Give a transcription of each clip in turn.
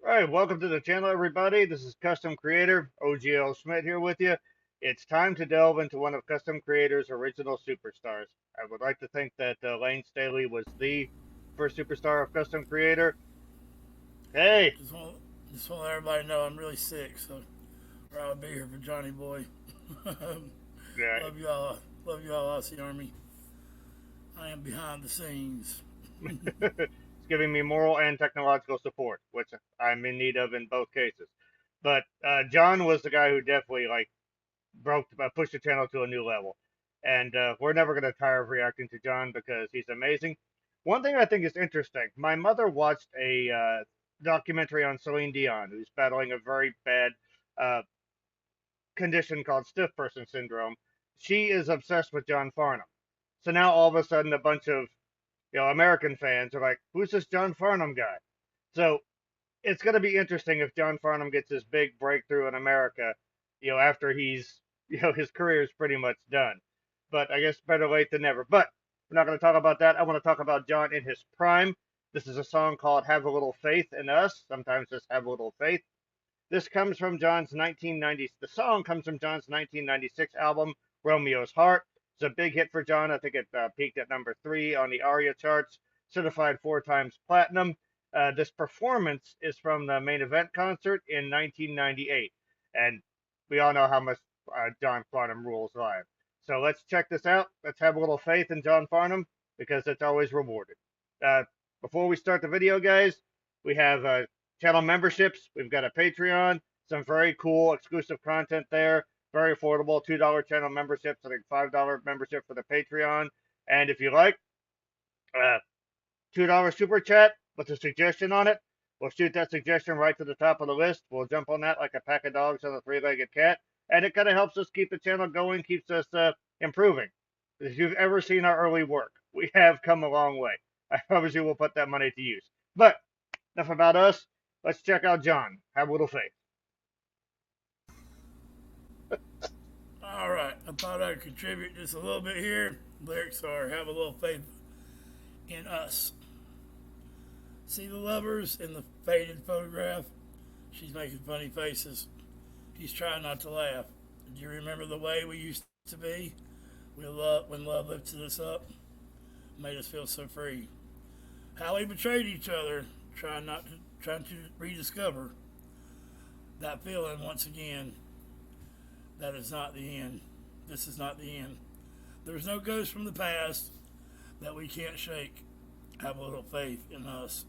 All right, welcome to the channel, everybody. This is Custom Creator OGL Schmitt here with you. It's time to delve into one of Custom Creator's original superstars. I would like to think that Lane Staley was the first superstar of Custom Creator. Hey, Just want to let everybody know I'm really sick, so I'll be here for Johnny Boy. yeah, Love you all, Aussie Army. I am behind the scenes. it's giving me moral and technological support, which I'm in need of in both cases. But John was the guy who definitely pushed the channel to a new level, and we're never going to tire of reacting to John because he's amazing. One thing I think is interesting, my mother watched a documentary on Celine Dion, who's battling a very bad uh, condition called stiff person syndrome. She is obsessed with John Farnham. So now all of a sudden, a bunch of American fans are like, "Who's this John Farnham guy?" So it's going to be interesting if John Farnham gets his big breakthrough in America, after he's, his career is pretty much done. But I guess better late than never. But we're not going to talk about that. I want to talk about John in his prime. This is a song called Have a Little Faith in Us. Sometimes just Have a Little Faith. This comes from John's 1990. The song comes from John's 1996 album, Romeo's Heart. It's a big hit for John. I think it peaked at #3 on the ARIA charts, certified 4 times platinum. This performance is from the main event concert in 1998. And we all know how much John Farnham rules live. So let's check this out. Let's have a little faith in John Farnham because it's always rewarded. Uh, Before we start the video, guys, we have channel memberships. We've got a Patreon, some very cool exclusive content there. Very affordable, $2 channel memberships, I think $5 membership for the Patreon. And if you like, $2 super chat with a suggestion on it. We'll shoot that suggestion right to the top of the list. We'll jump on that like a pack of dogs on a three-legged cat. And it kind of helps us keep the channel going, keeps us improving. If you've ever seen our early work, we have come a long way. I promise you we'll put that money to use. But enough about us. Let's check out John. Have a little faith. All right, I thought I'd contribute just a little bit here. Lyrics are "Have a little faith in us." See the lovers in the faded photograph? She's making funny faces. He's trying not to laugh. Do you remember the way we used to be? When love lifted us up, made us feel so free. How we betrayed each other, trying to rediscover that feeling once again. That is not the end. This is not the end. There's no ghost from the past that we can't shake. Have a little faith in us.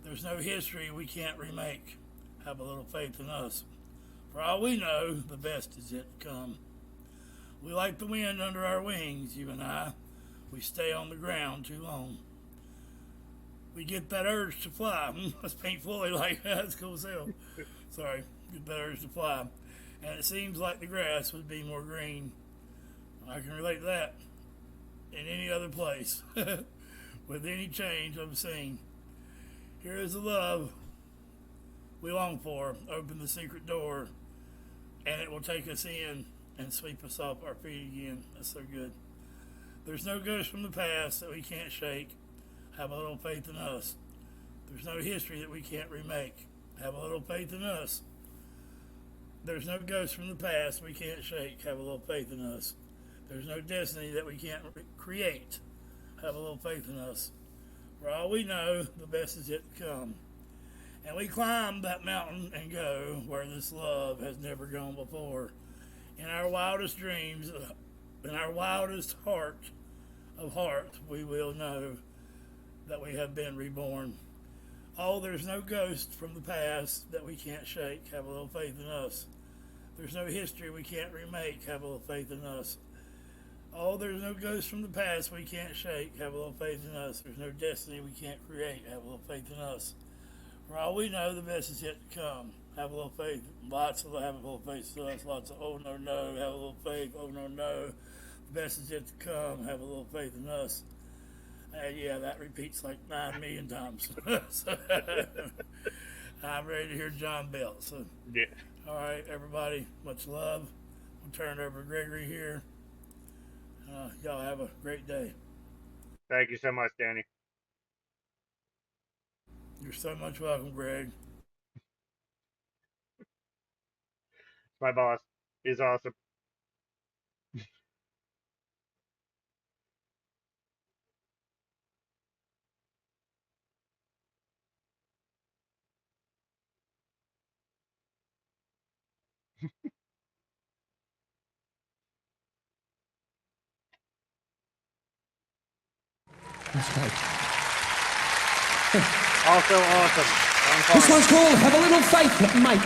There's no history we can't remake. Have a little faith in us. For all we know, the best is yet to come. We like the wind under our wings, you and I. We stay on the ground too long. We get that urge to fly. That's Pink Floyd, like that's cool as hell. Sorry, get that urge to fly. And it seems like the grass would be more green. I can relate to that in any other place with any change of scene. Here is the love we long for. Open the secret door, and it will take us in and sweep us off our feet again. That's so good. There's no ghost from the past that we can't shake. Have a little faith in us. There's no history that we can't remake. Have a little faith in us. There's no ghost from the past we can't shake. Have a little faith in us. There's no destiny that we can't create. Have a little faith in us. For all we know, the best is yet to come. And we climb that mountain and go where this love has never gone before. In our wildest dreams, in our wildest heart of hearts, we will know that we have been reborn. Oh, there's no ghost from the past that we can't shake. Have a little faith in us. There's no history we can't remake. Have a little faith in us. Oh, there's no ghost from the past we can't shake. Have a little faith in us. There's no destiny we can't create. Have a little faith in us. For all we know, the best is yet to come. Have a little faith. Lots of have a little faith in us. Lots of oh no no. Have a little faith. Oh no no. The best is yet to come. Have a little faith in us. Yeah, that repeats like 9 million times. So, I'm ready to hear John Bell. So, Yeah. all right, everybody, much love. We'll turn it over to Gregory here. Y'all have a great day. Thank you so much, Danny. You're so much welcome, Greg. My boss. He's awesome. That's great. Also awesome. This one's called Have a Little Faith, Mate.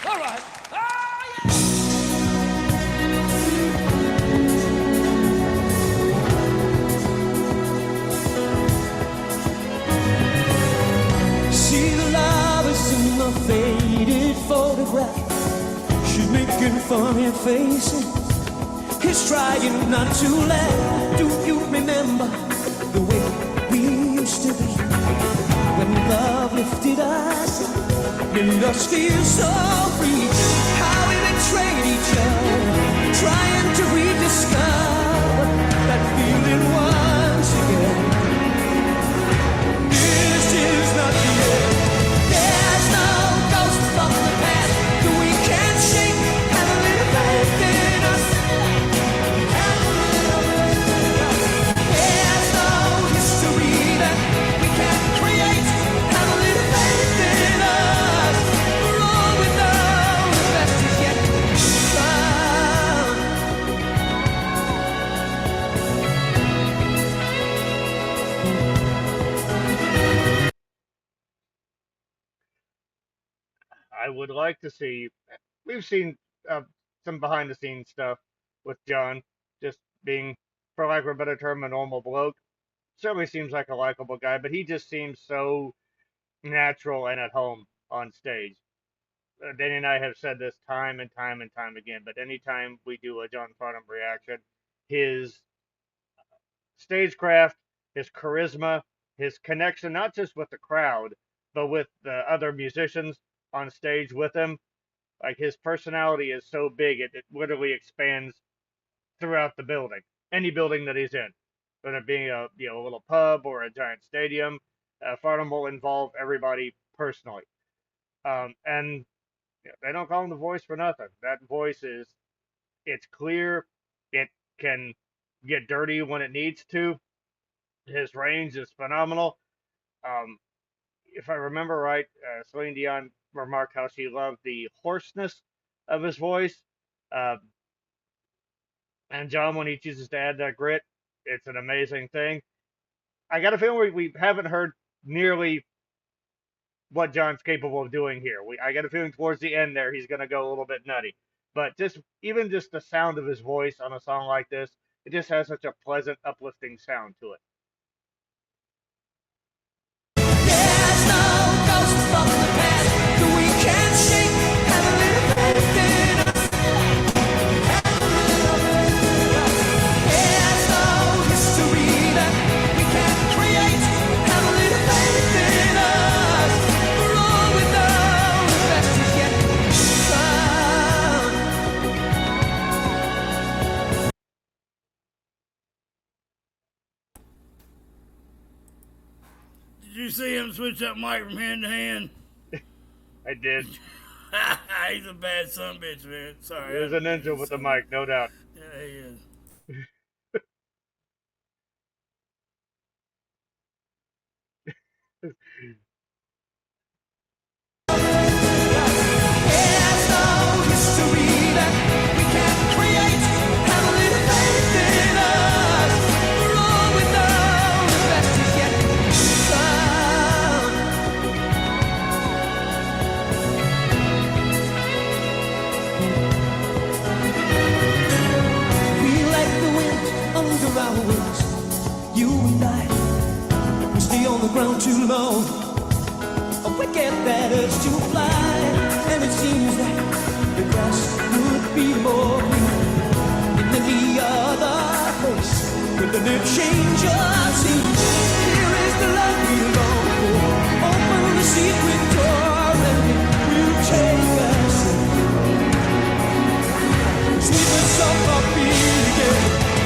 All right. See the lovers in the faded photograph. She's making funny faces. He's trying not to laugh. Do you remember the way we used to be? When love lifted us, made us feel so free. How we betrayed each other, trying to rediscover that feeling once again. This is not the end. There's no ghost of the past that we can't shake. Have a little faith in us. Have a little faith in us. There's no history that we can't create. Have a little faith in us. For all we know, the best is yet to come. I would like to see. We've seen some behind the scenes stuff with John, just being, for lack of a better term, a normal bloke. Certainly seems like a likable guy, but he just seems so natural and at home on stage. Danny and I have said this time and time and time again, but anytime we do a John Farnham reaction, his stagecraft, his charisma, his connection, not just with the crowd, but with the other musicians on stage with him. Like his personality is so big, it literally expands throughout the building, any building that he's in, whether it being a a little pub or a giant stadium. Farnham will involve everybody personally, and they don't call him the voice for nothing. That voice is it's clear, it can get dirty when it needs to. His range is phenomenal. Um, if I remember right, Celine Dion remarked how she loved the hoarseness of his voice. Uh, and John, when he chooses to add that grit, it's an amazing thing. I got a feeling we haven't heard nearly what John's capable of doing here. I got a feeling towards the end there he's going to go a little bit nutty. But even just the sound of his voice on a song like this, it just has such a pleasant, uplifting sound to it. There's no ghost from the past that we can't shake. Have a little faith in us. Have a little faith in us. There's no history that we can't create. Have a little faith in us. For all we know, the best is yet to come. Did you see him switch that mic from hand to hand? I did. He's a bad son of a bitch, man. Sorry. He was a ninja with the mic, no doubt. Yeah, he is. There's no history that we can't create. Have a little faith in us. For all we know, the best is yet to come. We like the wind under our wings. You and I, we stay on the ground too long. We get better to fly, and it seems that the grass would be more green in any other place. Couldn't it change your scene? Here is the love we long for. Open the secret door, and it will take us in. Sweep us up our feet again.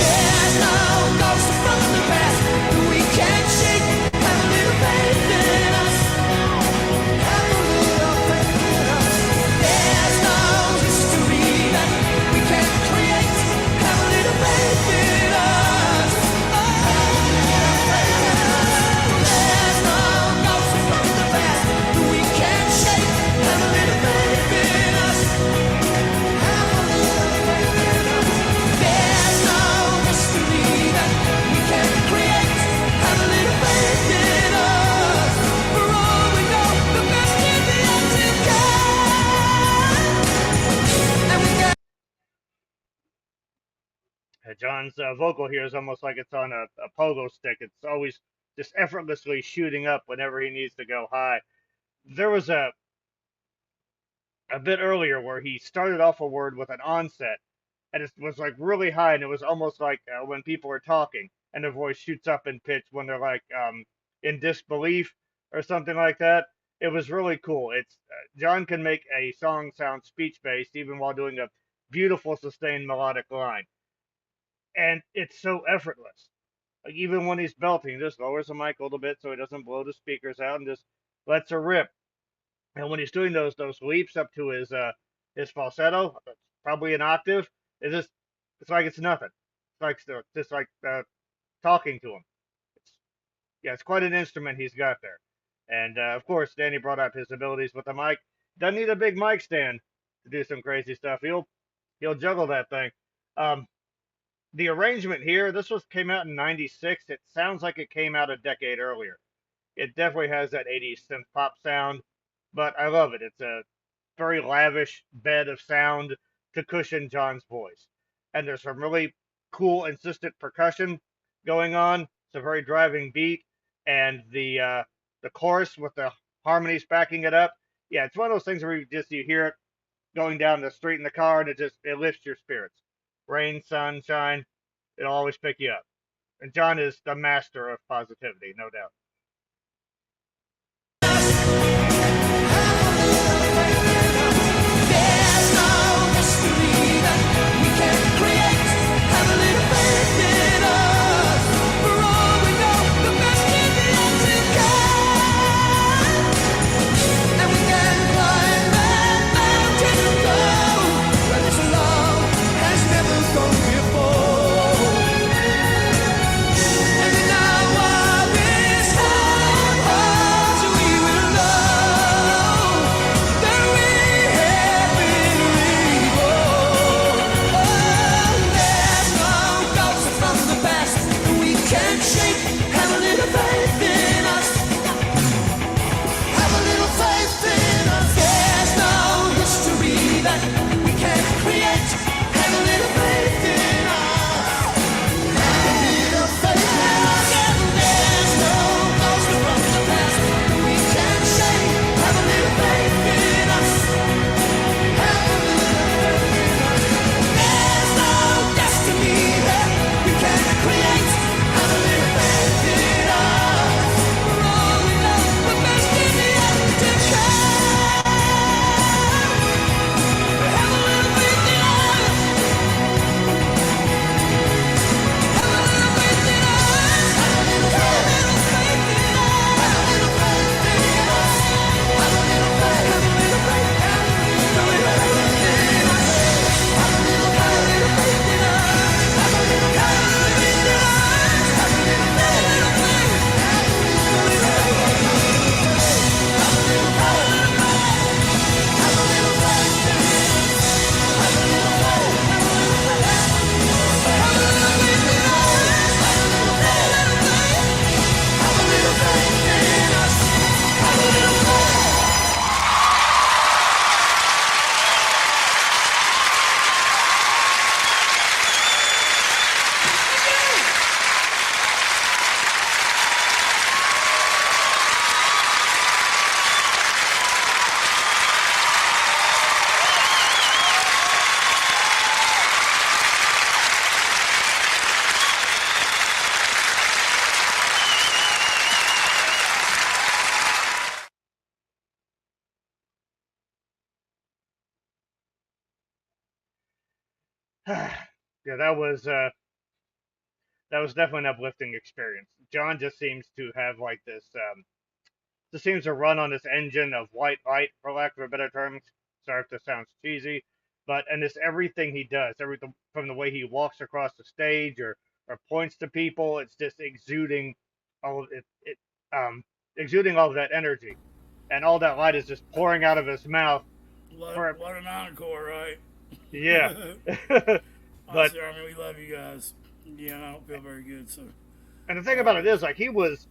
There's no ghost from the past that we can't shake. Have a little faith in us. Have a little faith in us. There's no history John's vocal here is almost like it's on a pogo stick. It's always just effortlessly shooting up whenever he needs to go high. There was a bit earlier where he started off a word with an onset, and it was like really high, and it was almost like when people are talking and their voice shoots up in pitch when they're like in disbelief or something like that. It was really cool. It's John can make a song sound speech based even while doing a beautiful sustained melodic line, and it's so effortless. Like even when he's belting, he just lowers the mic a little bit so he doesn't blow the speakers out and just lets her rip. And when he's doing those leaps up to his falsetto, probably an octave, it's like it's nothing. It's like just like talking to him. It's yeah, it's quite an instrument he's got there. And of course, Danny brought up his abilities with the mic. Doesn't need a big mic stand to do some crazy stuff. He'll juggle that thing. Um, the arrangement here, this was came out in '96. It sounds like it came out a decade earlier. It definitely has that '80s synth pop sound, but I love it. It's a very lavish bed of sound to cushion John's voice. And there's some really cool, insistent percussion going on. It's a very driving beat, and the chorus with the harmonies backing it up. Yeah, it's one of those things where you hear it going down the street in the car, and it lifts your spirits. Rain, sunshine, it'll always pick you up. And John is the master of positivity, no doubt. Yeah, that was definitely an uplifting experience. John just seems to have like this just seems to run on this engine of white light, for lack of a better term. Sorry if this sounds cheesy, but and it's everything he does, everything from the way he walks across the stage or points to people, it's just exuding all of it exuding all of that energy, and all that light is just pouring out of his mouth. What an encore, right? Yeah. But Aussie Army, we love you guys. Yeah, I don't feel very good, so. and the thing about it is, he was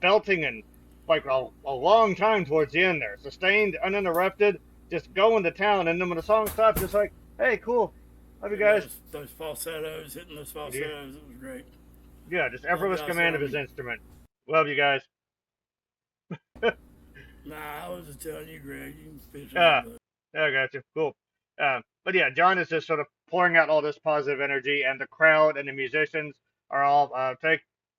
belting and like a long time towards the end there, sustained, uninterrupted, just going to town. And then when the song stopped, just like, hey, cool, Love you And guys. those falsettos, hitting those falsettos, it was great. Yeah, just Love effortless y'all, command of his Sammy. instrument. Love you guys. Nah, I was just telling you, Greg. You can finish Yeah, up, but I got you. Cool. But yeah, John is just sort of pouring out all this positive energy, and the crowd and the musicians are all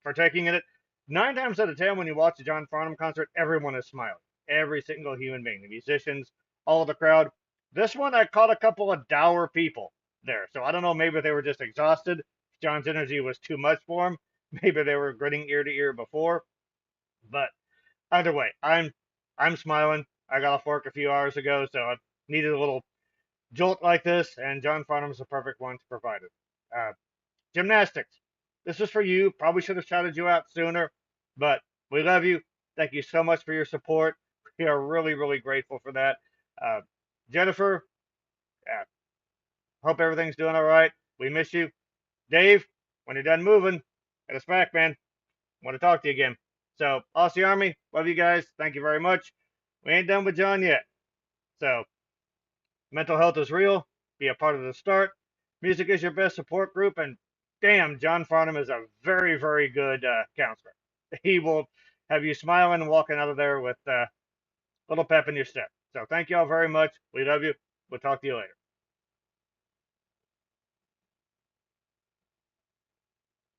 partaking in it. 9 times out of 10, when you watch a John Farnham concert, everyone is smiling. Every single human being, the musicians, all of the crowd. This one, I caught a couple of dour people there, so I don't know. Maybe they were just exhausted. John's energy was too much for them. Maybe they were grinning ear to ear before. But either way, I'm smiling. I got off work a few hours ago, so I needed a little jolt like this, and John Farnham's the perfect one to provide it. Gymnastics. This is for you. Probably should have shouted you out sooner, but we love you. Thank you so much for your support. We are really, really grateful for that. Uh, Jennifer, uh, hope everything's doing all right. We miss you. Dave, when you're done moving, get us back, man. Want to talk to you again. So, Aussie Army, love you guys. Thank you very much. We ain't done with John yet. So, mental health is real. Be a part of the start. Music is your best support group. And damn, John Farnham is a very, very good counselor. He will have you smiling and walking out of there with a little pep in your step. So, thank you all very much. We love you. We'll talk to you later.